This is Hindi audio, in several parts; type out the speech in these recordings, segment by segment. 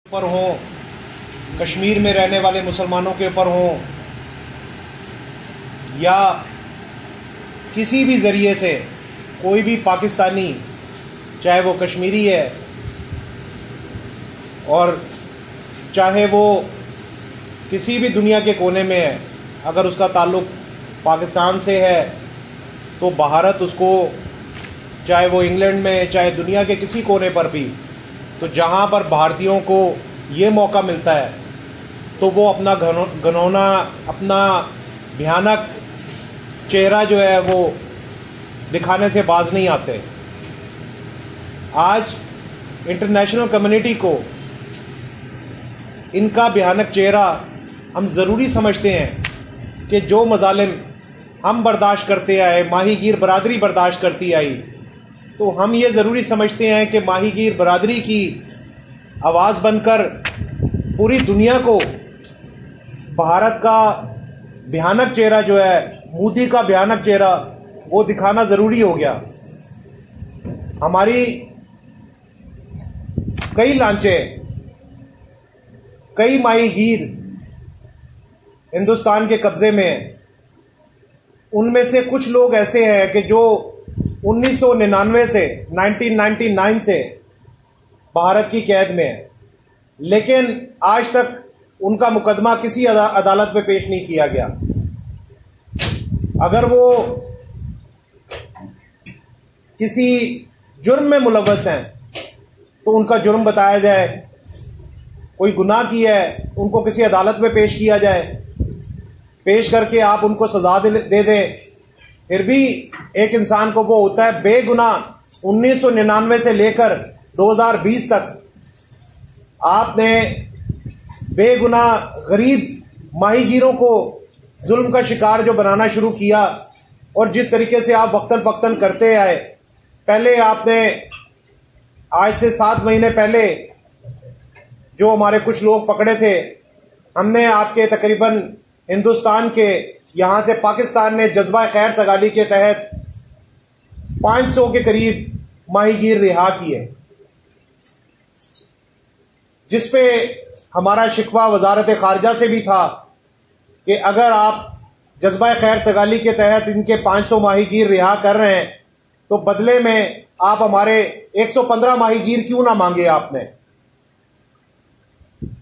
ऊपर हों, कश्मीर में रहने वाले मुसलमानों के ऊपर हों, या किसी भी ज़रिए से कोई भी पाकिस्तानी, चाहे वो कश्मीरी है और चाहे वो किसी भी दुनिया के कोने में है, अगर उसका ताल्लुक़ पाकिस्तान से है तो भारत उसको, चाहे वो इंग्लैंड में, चाहे दुनिया के किसी कोने पर भी, तो जहाँ पर भारतीयों को ये मौका मिलता है तो वो अपना घनौना, अपना भयानक चेहरा जो है वो दिखाने से बाज नहीं आते। आज इंटरनेशनल कम्युनिटी को इनका भयानक चेहरा हम ज़रूरी समझते हैं कि जो मजालिम हम बर्दाश्त करते आए, माहीगीर बरादरी बर्दाश्त करती आई, तो हम ये ज़रूरी समझते हैं कि माहीगीर बरादरी की आवाज़ बनकर पूरी दुनिया को भारत का भयानक चेहरा जो है, मोदी का भयानक चेहरा, वो दिखाना ज़रूरी हो गया। हमारी कई लांचे, कई माहीगीर हिंदुस्तान के कब्ज़े में हैं। उनमें से कुछ लोग ऐसे हैं कि जो 1999 से 1999 से भारत की कैद में है, लेकिन आज तक उनका मुकदमा किसी अदालत में पेश नहीं किया गया। अगर वो किसी जुर्म में मुलव्वस हैं तो उनका जुर्म बताया जाए, कोई गुनाह किया है उनको किसी अदालत में पेश किया जाए, पेश करके आप उनको सजा दे दें। फिर भी एक इंसान को वो होता है बेगुनाह। 1999 से लेकर 2020 तक आपने बेगुनाह गरीब माहीगीरों को जुल्म का शिकार जो बनाना शुरू किया, और जिस तरीके से आप वक्तन फक्तन करते आए। पहले आपने, आज से 7 महीने पहले जो हमारे कुछ लोग पकड़े थे, हमने आपके तकरीबन हिंदुस्तान के, यहां से पाकिस्तान ने जज्बा खैर सगाली के तहत 500 के करीब माहीगीर रिहा किए, जिसपे हमारा शिकवा वजारत खारजा से भी था कि अगर आप जज्बा खैर सगाली के तहत इनके 500 माहीगीर रिहा कर रहे हैं तो बदले में आप हमारे 115 माहीगीर क्यों ना मांगे आपने,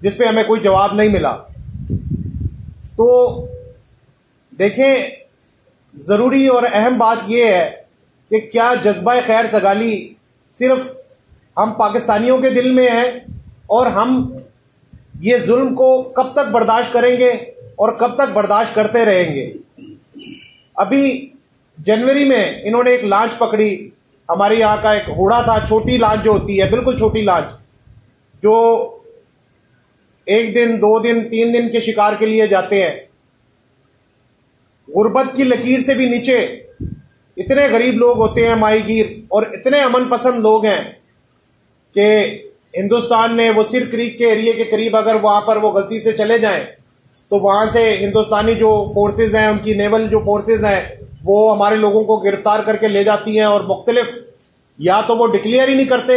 जिसपे हमें कोई जवाब नहीं मिला। तो देखें, जरूरी और अहम बात यह है कि क्या जज्बा खैर सगाली सिर्फ हम पाकिस्तानियों के दिल में है, और हम ये जुल्म को कब तक बर्दाश्त करेंगे और कब तक बर्दाश्त करते रहेंगे। अभी जनवरी में इन्होंने एक लांच पकड़ी, हमारे यहाँ का एक घोड़ा था, छोटी लांच जो होती है, बिल्कुल छोटी लांच, जो 1 दिन 2 दिन 3 दिन के शिकार के लिए जाते हैं। गुर्बत की लकीर से भी नीचे इतने गरीब लोग होते हैं माहीगीर, और इतने अमन पसंद लोग हैं कि हिंदुस्तान ने वो सिर क्रीक के एरिए के करीब अगर वहां पर वो गलती से चले जाएं तो वहां से हिंदुस्तानी जो फोर्सेज हैं, उनकी नेवल जो फोर्सेज हैं, वो हमारे लोगों को गिरफ्तार करके ले जाती हैं, और मुख्तलिफ, या तो वो डिक्लेयर ही नहीं करते,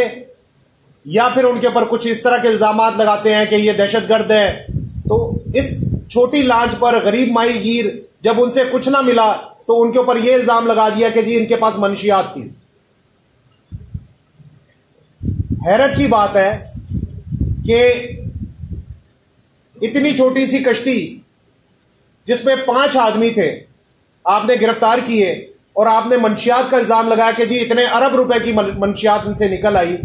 या फिर उनके ऊपर कुछ इस तरह के इल्जामात लगाते हैं कि ये दहशतगर्द है। तो इस छोटी लांच पर गरीब माहीगीर, जब उनसे कुछ ना मिला तो उनके ऊपर यह इल्जाम लगा दिया कि जी इनके पास मनशियात थी। हैरत की बात है कि इतनी छोटी सी कश्ती जिसमें 5 आदमी थे, आपने गिरफ्तार किए, और आपने मनशियात का इल्जाम लगाया कि जी इतने अरब रुपए की मनशियात उनसे निकल आई।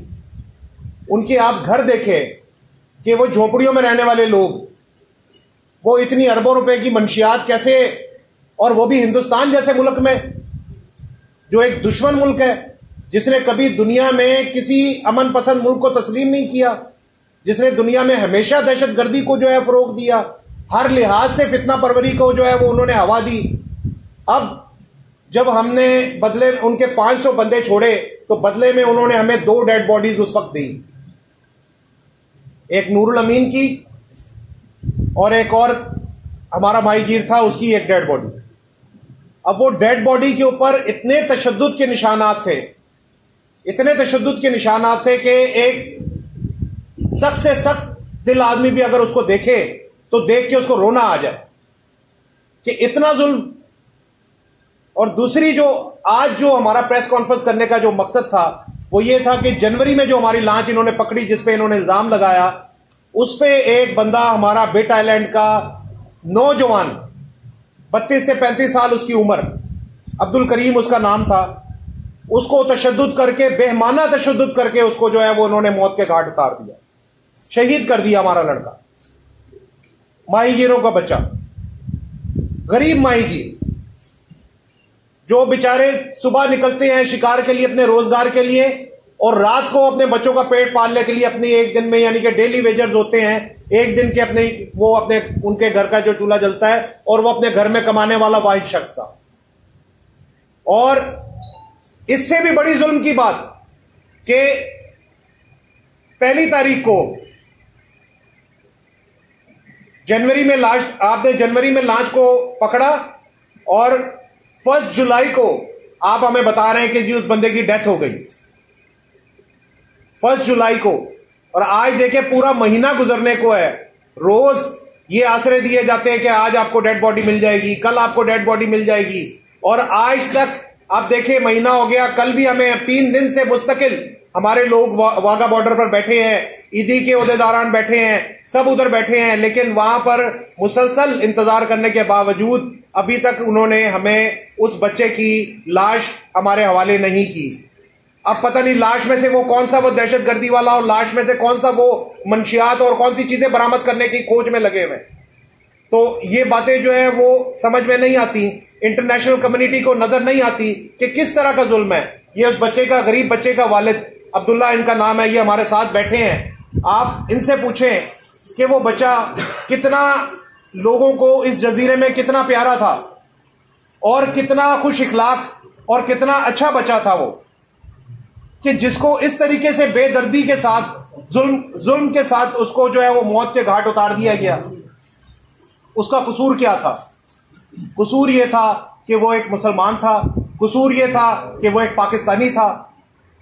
उनके आप घर देखे कि वो झोपड़ियों में रहने वाले लोग, वो इतनी अरबों रुपए की मनशियात कैसे, और वो भी हिंदुस्तान जैसे मुल्क में, जो एक दुश्मन मुल्क है, जिसने कभी दुनिया में किसी अमन पसंद मुल्क को तस्लीम नहीं किया, जिसने दुनिया में हमेशा दहशतगर्दी को जो है फरोग दिया, हर लिहाज से फितना परवरी को जो है वो उन्होंने हवा दी। अब जब हमने बदले उनके 500 बंदे छोड़े तो बदले में उन्होंने हमें 2 डेड बॉडीज उस वक्त दी, एक नूरुल अमीन की और एक और हमारा माहीगीर था, उसकी एक डेड बॉडी। अब वो डेड बॉडी के ऊपर इतने तशद्दुद के निशानात थे, इतने तशद्दुद के निशानात थे कि एक सख्त से सख्त दिल आदमी भी अगर उसको देखे तो देख के उसको रोना आ जाए कि इतना जुल्म। और दूसरी जो आज जो हमारा प्रेस कॉन्फ्रेंस करने का जो मकसद था वो ये था कि जनवरी में जो हमारी लांच इन्होंने पकड़ी, जिस पे इन्होंने इल्जाम लगाया, उस पे एक बंदा हमारा बिट आइलैंड का नौजवान 32 से 35 साल उसकी उम्र, अब्दुल करीम उसका नाम था, उसको तशद्दुद करके, बेहमाना तशद्दुद करके उसको जो है वो उन्होंने मौत के घाट उतार दिया, शहीद कर दिया हमारा लड़का, माहीगीरों का बच्चा, गरीब माहीगीर जो बेचारे सुबह निकलते हैं शिकार के लिए, अपने रोजगार के लिए, और रात को अपने बच्चों का पेट पालने के लिए अपनी एक दिन में, यानी कि डेली वेजर्स होते हैं, एक दिन के अपने वो अपने उनके घर का जो चूल्हा जलता है और वो अपने घर में कमाने वाला वाहिद शख्स था। और इससे भी बड़ी जुल्म की बात कि 1 तारीख को जनवरी में लाश, आपने जनवरी में लाश को पकड़ा और 1 जुलाई को आप हमें बता रहे हैं कि जी उस बंदे की डेथ हो गई 1 जुलाई को। और आज देखिए पूरा महीना गुजरने को है, रोज ये आसरे दिए जाते हैं कि आज आपको डेड बॉडी मिल जाएगी, कल आपको डेड बॉडी मिल जाएगी, और आज तक आप देखें महीना हो गया। कल भी हमें 3 दिन से मुस्तकिल हमारे लोग वाघा बॉर्डर पर बैठे हैं, ईदी के ओहदेदारान बैठे हैं, सब उधर बैठे हैं, लेकिन वहां पर मुसलसल इंतजार करने के बावजूद अभी तक उन्होंने हमें उस बच्चे की लाश हमारे हवाले नहीं की। अब पता नहीं लाश में से वो कौन सा वो दहशतगर्दी वाला और लाश में से कौन सा वो मंशियात और कौन सी चीजें बरामद करने की खोज में लगे हुए। तो ये बातें जो है वो समझ में नहीं आती, इंटरनेशनल कम्युनिटी को नजर नहीं आती कि किस तरह का जुल्म है। ये उस बच्चे का, गरीब बच्चे का वालिद अब्दुल्ला इनका नाम है, ये हमारे साथ बैठे हैं। आप इनसे पूछें कि वो बच्चा कितना लोगों को इस जजीरे में कितना प्यारा था और कितना खुश इखलाक और कितना अच्छा बच्चा था वो, कि जिसको इस तरीके से बेदर्दी के साथ, जुल्म के साथ उसको जो है वो मौत के घाट उतार दिया गया। उसका कसूर क्या था? कसूर यह था कि वो एक मुसलमान था, कसूर यह था कि वो एक पाकिस्तानी था,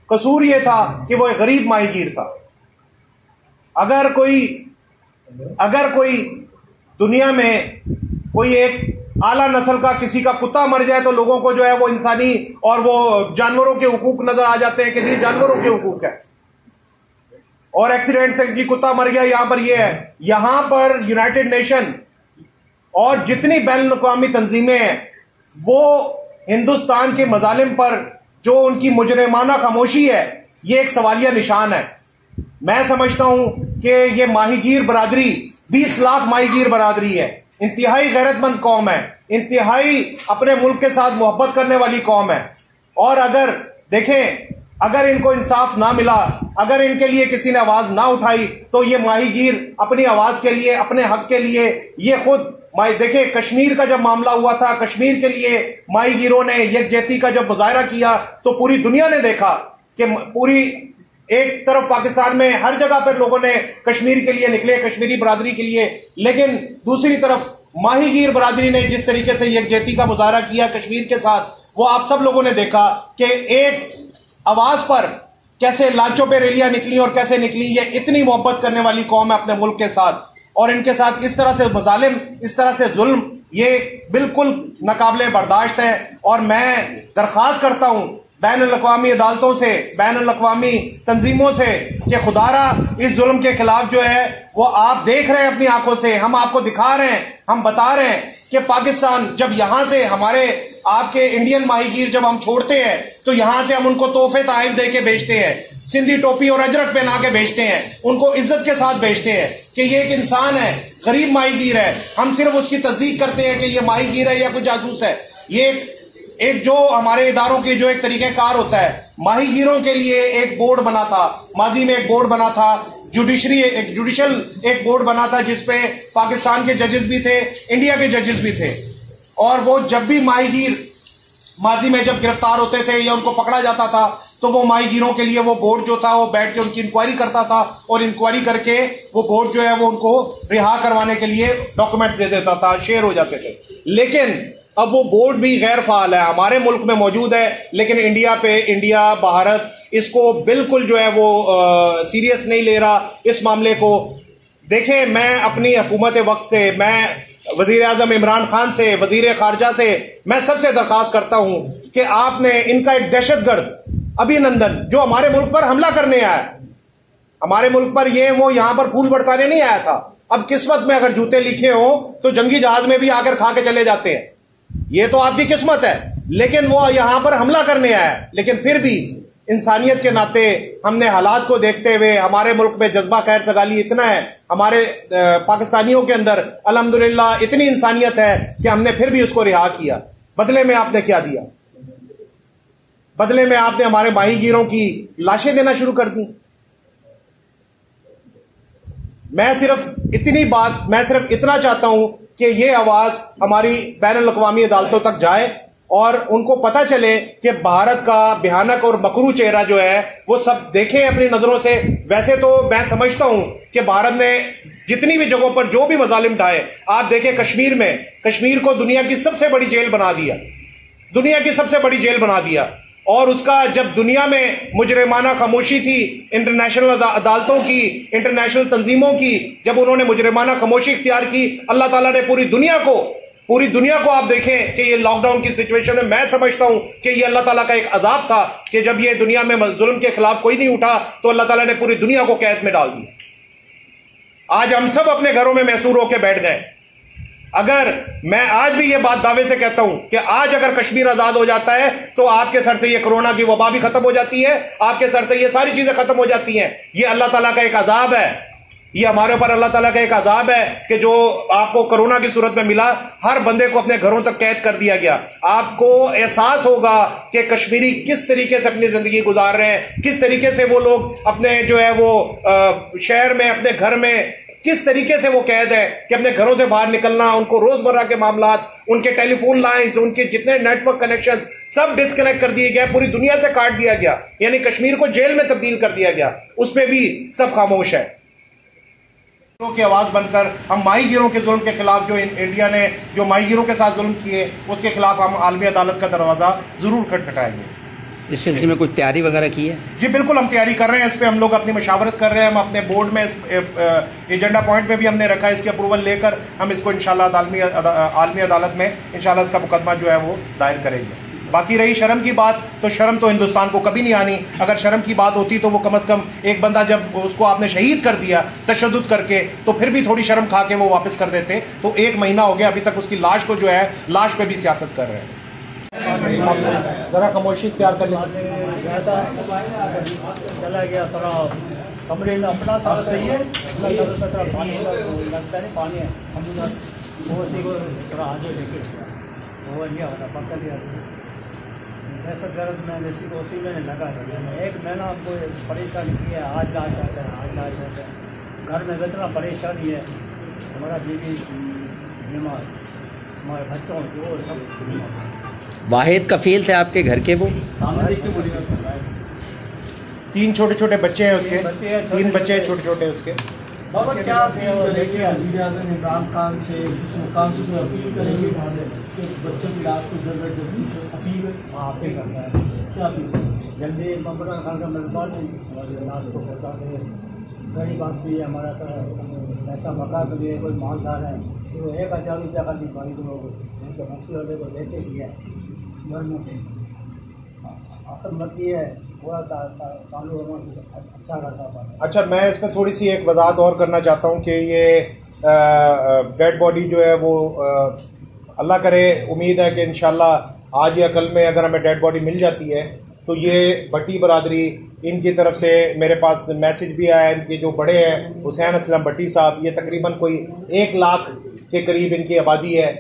कसूर यह था कि वो एक गरीब माहीगीर था। अगर कोई दुनिया में कोई एक आला नस्ल का किसी का कुत्ता मर जाए तो लोगों को जो है वो इंसानी और वो जानवरों के हुकूक नजर आ जाते हैं कि जी जानवरों के हुकूक है, और एक्सीडेंट से जी कुत्ता मर गया, यहां पर ये है। यहां पर यूनाइटेड नेशन और जितनी बैनुल अक़वामी तंजीमें हैं वो हिंदुस्तान के मजालिम पर जो उनकी मुजरिमाना खामोशी है, ये एक सवालिया निशान है। मैं समझता हूं कि ये माहीगीर बरादरी 20 लाख माहीगीर बरादरी है, इंतहाई गैरतमंद कौम है, इंतहाई अपने मुल्क के साथ मोहब्बत करने वाली कौम है। और अगर देखें, अगर इनको इंसाफ ना मिला, अगर इनके लिए किसी ने आवाज ना उठाई, तो ये माहीगीर अपनी आवाज के लिए, अपने हक के लिए, ये खुद देखें कश्मीर का जब मामला हुआ था, कश्मीर के लिए माहीगीरों ने यकजहती का जब मुजाहरा किया तो पूरी दुनिया ने देखा कि पूरी एक तरफ पाकिस्तान में हर जगह पर लोगों ने कश्मीर के लिए निकले, कश्मीरी बरादरी के लिए, लेकिन दूसरी तरफ माहीगीर बरादरी ने जिस तरीके से यकजहती का मुजाहरा किया कश्मीर के साथ, वो आप सब लोगों ने देखा कि एक आवाज पर कैसे लांचों पे रैलियां निकली और कैसे निकली। ये इतनी मोहब्बत करने वाली कौम है अपने मुल्क के साथ, और इनके साथ इस तरह से मजालिम, इस तरह से जुल्म, ये बिल्कुल नाकाबिले बर्दाश्त है। और मैं दरख्वास्त करता हूं बैनुल अक़वामी अदालतों से, बैनुल अक़वामी तंजीमों से कि खुदारा इस जुल्म के खिलाफ जो है वो आप देख रहे हैं अपनी आंखों से, हम आपको दिखा रहे हैं, हम बता रहे हैं कि पाकिस्तान जब यहां से हमारे आपके इंडियन माहीगीर जब हम छोड़ते हैं तो यहां से हम उनको तोहफे तहफ़ दे के भेजते हैं, सिंधी टोपी और अजरक पहना के भेजते हैं, उनको इज्जत के साथ भेजते हैं कि ये एक इंसान है, गरीब माहीगीर है। हम सिर्फ उसकी तस्दीक करते हैं कि ये माहीगीर है या कोई जासूस है। ये एक जो हमारे इदारों के जो एक तरीक़ेकार होता है, माहीगीरों के लिए एक बोर्ड बना था, माजी में एक बोर्ड बना था, जुडिशल एक बोर्ड बना था जिसपे पाकिस्तान के जजेस भी थे, इंडिया के जजेस भी थे। और वो जब भी माहीगीर माजी में जब गिरफ्तार होते थे या उनको पकड़ा जाता था तो वो माहीगीरों के लिए वो बोर्ड जो था वो बैठ के उनकी इंक्वायरी करता था, और इंक्वायरी करके वो बोर्ड जो है वो उनको रिहा करवाने के लिए डॉक्यूमेंट्स दे देता था, शेयर हो जाते थे। लेकिन अब वो बोर्ड भी गैर फाल है, हमारे मुल्क में मौजूद है, लेकिन इंडिया भारत इसको बिल्कुल जो है वो सीरियस नहीं ले रहा इस मामले को। देखें, मैं अपनी हुकूमत वक्त से, मैं वजीर आजम इमरान खान से, वजीर खारजा से, मैं सबसे दरख्वास्त करता हूं कि आपने इनका एक दहशतगर्द अभिनंदन जो हमारे मुल्क पर हमला करने आया, हमारे मुल्क पर ये वो यहां पर फूल बरसाने नहीं आया था। अब किस्मत में अगर जूते लिखे हो तो जंगी जहाज में भी आकर खा के चले जाते हैं, ये तो आपकी किस्मत है। लेकिन वो यहां पर हमला करने आया, लेकिन फिर भी इंसानियत के नाते हमने हालात को देखते हुए, हमारे मुल्क में जज्बा खैर सगाली इतना है, हमारे पाकिस्तानियों के अंदर अल्हम्दुलिल्लाह इतनी इंसानियत है कि हमने फिर भी उसको रिहा किया। बदले में आपने क्या दिया? बदले में आपने हमारे माहीगीरों की लाशें देना शुरू कर दी। मैं सिर्फ इतना चाहता हूं कि ये आवाज हमारी बैनुल-अक़वामी अदालतों तक जाए और उनको पता चले कि भारत का भयानक और मकरू चेहरा जो है वो सब देखें अपनी नजरों से। वैसे तो मैं समझता हूं कि भारत ने जितनी भी जगहों पर जो भी मजालिम ढाए, आप देखें कश्मीर को दुनिया की सबसे बड़ी जेल बना दिया, दुनिया की सबसे बड़ी जेल बना दिया। और उसका जब दुनिया में मुजरिमाना खामोशी थी, इंटरनेशनल अदालतों की, इंटरनेशनल तंजीमों की, जब उन्होंने मुजरिमाना खामोशी इख्तियार की, अल्लाह ताला ने पूरी दुनिया को आप देखें कि ये लॉकडाउन की सिचुएशन में, मैं समझता हूं कि ये अल्लाह ताला का एक अजाब था कि जब ये दुनिया में जुल्म के खिलाफ कोई नहीं उठा तो अल्लाह ताला ने पूरी दुनिया को कैद में डाल दिया। आज हम सब अपने घरों में मैसूर होकर बैठ गए। अगर मैं आज भी ये बात दावे से कहता हूं कि आज अगर कश्मीर आजाद हो जाता है तो आपके सर से ये कोरोना की वबा भी खत्म हो जाती है, आपके सर से ये सारी चीजें खत्म हो जाती हैं। ये अल्लाह ताला का एक अजाब है, ये हमारे ऊपर अल्लाह ताला का एक अजाब है कि जो आपको कोरोना की सूरत में मिला, हर बंदे को अपने घरों तक कैद कर दिया गया। आपको एहसास होगा कि कश्मीरी किस तरीके से अपनी जिंदगी गुजार रहे हैं, किस तरीके से वो लोग अपने जो है वो शहर में, अपने घर में किस तरीके से वो कैद है कि अपने घरों से बाहर निकलना, उनको रोजमर्रा के मामलात, उनके टेलीफोन लाइंस, उनके जितने नेटवर्क कनेक्शंस सब डिस्कनेक्ट कर दिए गए, पूरी दुनिया से काट दिया गया, यानी कश्मीर को जेल में तब्दील कर दिया गया। उसमें भी सब खामोश है। की आवाज बनकर हम माहीगीरों के जुल्म के खिलाफ, जो इंडिया ने जो माहीगीरों के साथ जुल्म किए, उसके खिलाफ हम आलमी अदालत का दरवाजा जरूर खटखटाएंगे। इस सिलसिले में कुछ तैयारी वगैरह की है? जी बिल्कुल, हम तैयारी कर रहे हैं। इस पे हम लोग अपनी मशावरत कर रहे हैं। हम अपने बोर्ड में एजेंडा पॉइंट में भी हमने रखा है, इसकी अप्रूवल लेकर हम इसको इंशाल्लाह आलमी अदालत में इंशाल्लाह इसका मुकदमा जो है वो दायर करेंगे। बाकी रही शर्म की बात, तो शर्म तो हिंदुस्तान को कभी नहीं आनी। अगर शर्म की बात होती तो वो कम से कम एक बंदा जब उसको आपने शहीद कर दिया तशद्दुद करके, तो फिर भी थोड़ी शर्म खा के वो वापस कर देते। तो 1 महीना हो गया अभी तक उसकी लाश को जो है, लाश पे भी सियासत कर रहे हैं। जरा खामोशी इख्तियार कर लेते चला गया थोड़ा कमरे में अपना साफ सही है, पानी लगता है, पानी है समुद्र, वो उसी को थोड़ा आगे लेके वो लिया होता पकड़ लिया। दहशत गर्द में उसी में लगा था। 1 महीना हमको परेशानी की है, आज लाश आता है, आज लाश आता है। घर में इतना परेशानी है, हमारा बीवी बीमार, हमारे बच्चों को सब। वाहिद कफील थे आपके घर के? वो 3 छोटे छोटे बच्चे हैं उसके, 3 बच्चे छोटे छोटे उसके। बाबा क्या अपील करेंगे वज़ीर आज़म इमरान खान से, जिस मुकाम से कोई अपील करेंगे कि बच्चों की लाश को जल्द अपील अपील करता है, क्या अपील जल्दी इमरान खान का मेहरबानी हमारी लाश को पहुँचा दे। गरीब आदमी है, हमारा पैसा मका के लिए कोई मालदार है तो 1000 रुपया का दिखाई तो लोग मछली वाले को लेते ही है घर में असल मत है अच्छा करता। अच्छा, मैं इस पर थोड़ी सी एक वजाहत और करना चाहता हूँ कि ये डेड बॉडी जो है वो अल्लाह करे, उम्मीद है कि इंशाल्लाह आज या कल में अगर हमें डेड बॉडी मिल जाती है तो ये भट्टी बरादरी, इनकी तरफ से मेरे पास मैसेज भी आया है। इनके जो बड़े हैं हुसैन असलम भट्टी साहब, ये तकरीबन कोई 1 लाख के करीब इनकी आबादी है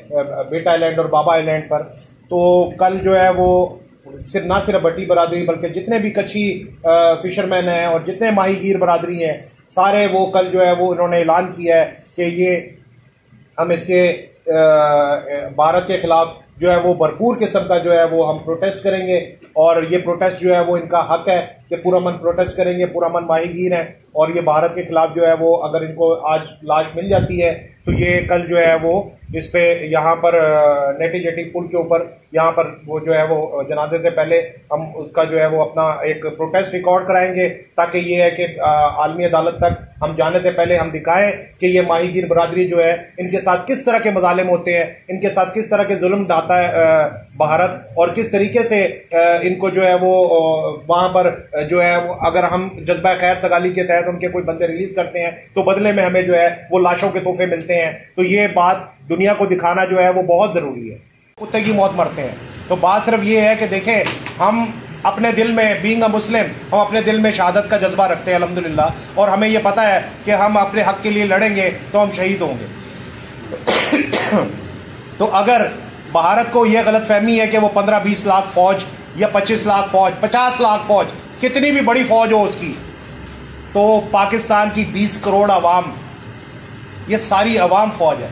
बिट आइलैंड और बाबा आइलैंड पर। तो कल जो है वो ना सिर्फ भट्टी बरादरी बल्कि जितने भी कच्छी फिशरमैन हैं और जितने माहीगीर बरादरी हैं, सारे वो कल जो है वो इन्होंने ऐलान किया है कि ये हम इसके भारत के खिलाफ जो है वो भरपूर किस्म का जो है वो हम प्रोटेस्ट करेंगे। और ये प्रोटेस्ट जो है वो इनका हक है कि पूरा मन प्रोटेस्ट करेंगे, पूरा मन माहीगीर हैं और ये भारत के खिलाफ जो है वो अगर इनको आज लाश मिल जाती है तो ये कल जो है वो इस पे यहाँ पर नेटी जेटी पुल के ऊपर यहाँ पर वो जो है वो जनाजे से पहले हम उसका जो है वो अपना एक प्रोटेस्ट रिकॉर्ड कराएंगे, ताकि ये है कि आलमी अदालत तक हम जाने से पहले हम दिखाएं कि ये माहीगीर बरादरी जो है इनके साथ किस तरह के मजालिम होते हैं, इनके साथ किस तरह के जुल्म ढाता है भारत, और किस तरीके से इनको जो है वो वहां पर जो है वो अगर हम जज्बा खैर सगाली के तहत उनके कोई बंदे रिलीज करते हैं तो बदले में हमें जो है वो लाशों के तोहफे मिलते हैं। तो ये बात दुनिया को दिखाना जो है वो बहुत जरूरी है। कुत्ते की मौत मरते हैं, तो बात सिर्फ ये है कि देखें हम अपने दिल में बीइंग अ मुस्लिम हम अपने दिल में शहादत का जज्बा रखते हैं अल्हम्दुलिल्लाह, और हमें ये पता है कि हम अपने हक के लिए लड़ेंगे तो हम शहीद होंगे। तो अगर भारत को यह गलत फहमी है कि वो 15-20 लाख फौज या 25 लाख फौज 50 लाख फौज कितनी भी बड़ी फौज हो उसकी, तो पाकिस्तान की 20 करोड़ आवाम, ये सारी आवाम फौज है।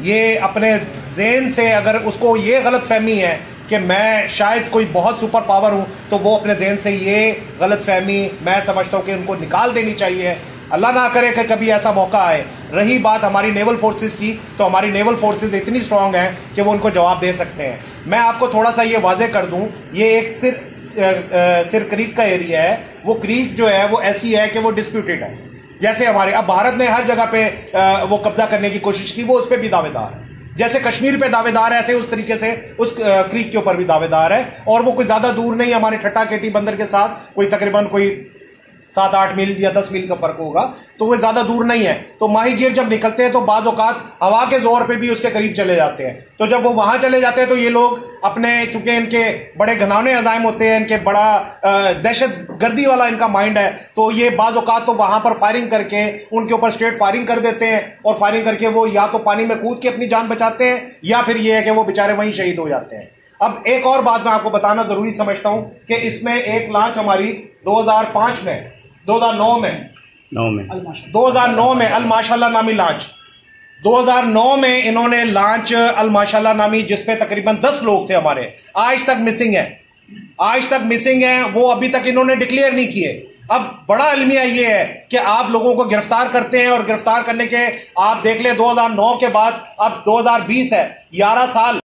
ये अपने ज़हन से अगर उसको ये गलत फहमी है कि मैं शायद कोई बहुत सुपर पावर हूं, तो वो अपने ज़हन से ये गलत फहमी मैं समझता हूं कि उनको निकाल देनी चाहिए। अल्लाह ना करे कि कभी ऐसा मौका आए। रही बात हमारी नेवल फोर्सेस की, तो हमारी नेवल फोर्सेस इतनी स्ट्रांग हैं कि वो उनको जवाब दे सकते हैं। मैं आपको थोड़ा सा ये वाजे कर दूं, ये एक सिर क्रीक का एरिया है। वो क्रीक जो है वो ऐसी है कि वो डिस्प्यूटेड है। जैसे हमारे अब भारत ने हर जगह पे वो कब्जा करने की कोशिश की, वो उस पर भी दावेदार है। जैसे कश्मीर पे दावेदार है, ऐसे उस तरीके से उस क्रीक के ऊपर भी दावेदार है। और वो कोई ज्यादा दूर नहीं, हमारे ठट्टा केटी बंदर के साथ कोई तकरीबन कोई 7-8 मील या 10 मील का फर्क होगा, तो वो ज्यादा दूर नहीं है। तो माहीगीर जब निकलते हैं तो बाज औकात हवा के जोर पे भी उसके करीब चले जाते हैं। तो जब वो वहां चले जाते हैं तो ये लोग अपने, चूंकि इनके बड़े घनाने अजायम होते हैं, इनके बड़ा दहशत गर्दी वाला इनका माइंड है, तो ये बाज औकात तो वहां पर फायरिंग करके उनके ऊपर स्ट्रेट फायरिंग कर देते हैं, और फायरिंग करके वो या तो पानी में कूद के अपनी जान बचाते हैं या फिर ये है कि वो बेचारे वहीं शहीद हो जाते हैं। अब एक और बात मैं आपको बताना जरूरी समझता हूं कि इसमें एक लांच हमारी 2005 में 2009 में अल माशाल्लाह नामी लांच 2009 में इन्होंने लांच अल माशाल्लाह नामी, जिसपे तकरीबन 10 लोग थे हमारे, आज तक मिसिंग है। वो अभी तक इन्होंने डिक्लेयर नहीं किए। अब बड़ा अलमिया ये है कि आप लोगों को गिरफ्तार करते हैं, और गिरफ्तार करने के आप देख ले 2009 के बाद अब 2020 है, 11 साल